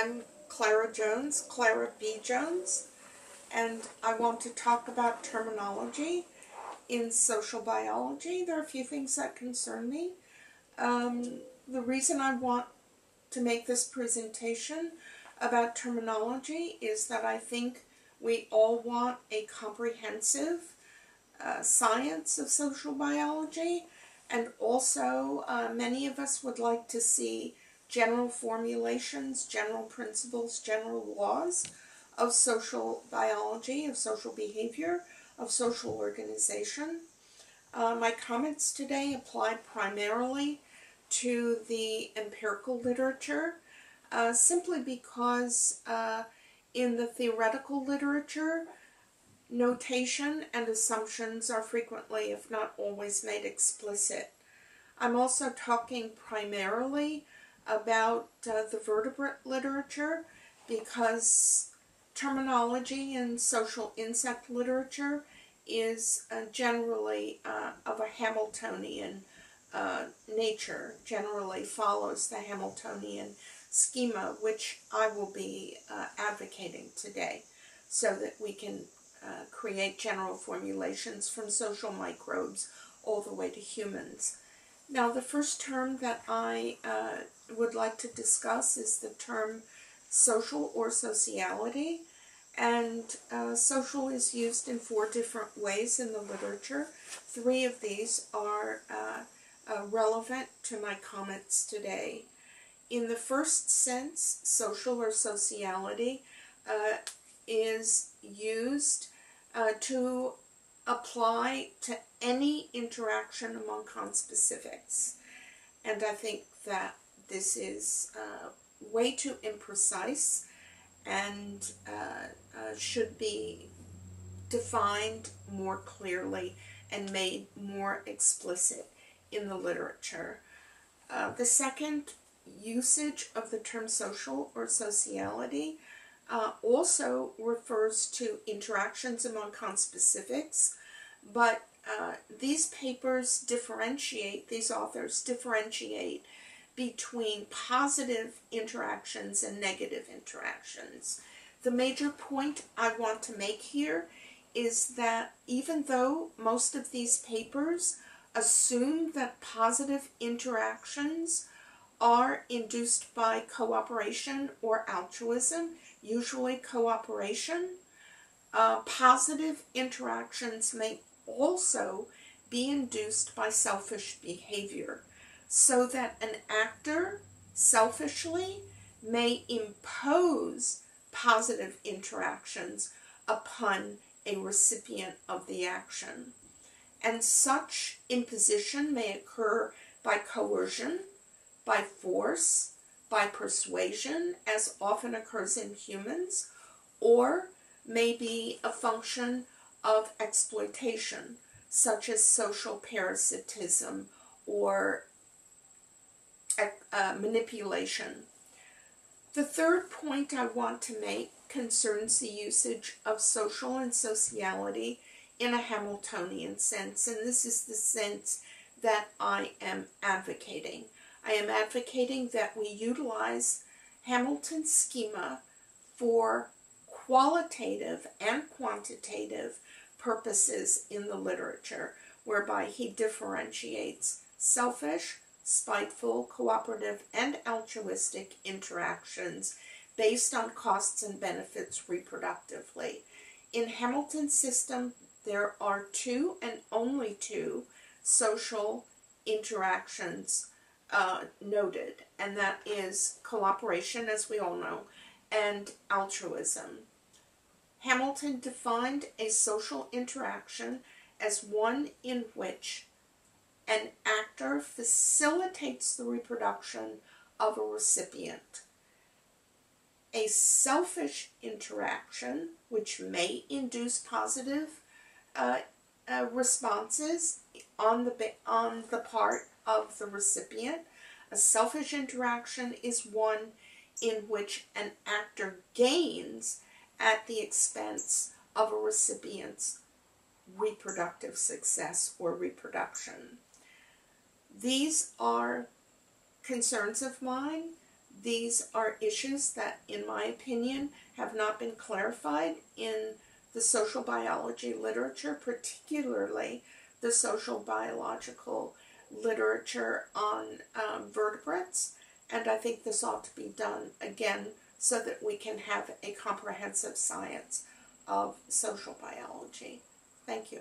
I'm Clara Jones, Clara B. Jones, and I want to talk about terminology in social biology. There are a few things that concern me. The reason I want to make this presentation about terminology is that I think we all want a comprehensive science of social biology, and also many of us would like to see general formulations, general principles, general laws of social biology, of social behavior, of social organization. My comments today apply primarily to the empirical literature, simply because in the theoretical literature, notation and assumptions are frequently, if not always, made explicit. I'm also talking primarily about the vertebrate literature, because terminology in social insect literature is generally of a Hamiltonian nature, generally follows the Hamiltonian schema, which I will be advocating today, so that we can create general formulations from social microbes all the way to humans. Now, the first term that I would like to discuss is the term social or sociality, and social is used in 4 different ways in the literature. 3 of these are relevant to my comments today. In the first sense, social or sociality is used to apply to any interaction among conspecifics. And I think that this is way too imprecise and should be defined more clearly and made more explicit in the literature. The second usage of the term social or sociality also refers to interactions among conspecifics, but these authors differentiate between positive interactions and negative interactions. The major point I want to make here is that even though most of these papers assume that positive interactions are induced by cooperation or altruism, usually cooperation, positive interactions may also be induced by selfish behavior, so that an actor selfishly may impose positive interactions upon a recipient of the action. And such imposition may occur by coercion, by force, by persuasion, as often occurs in humans, or may be a function of exploitation, such as social parasitism or manipulation. The third point I want to make concerns the usage of social and sociality in a Hamiltonian sense, and this is the sense that I am advocating. I am advocating that we utilize Hamilton's schema for qualitative and quantitative purposes in the literature, whereby he differentiates selfish, spiteful, cooperative, and altruistic interactions based on costs and benefits reproductively. In Hamilton's system, there are 2 and only 2 social interactions noted, and that is cooperation, as we all know, and altruism. Hamilton defined a social interaction as one in which an actor facilitates the reproduction of a recipient. A selfish interaction, which may induce positive responses on the part of the recipient. A selfish interaction is one in which an actor gains at the expense of a recipient's reproductive success or reproduction. These are concerns of mine These are issues that, in my opinion, have not been clarified in the social biology literature, particularly the social biological literature on vertebrates, and I think this ought to be done again so that we can have a comprehensive science of social biology. Thank you.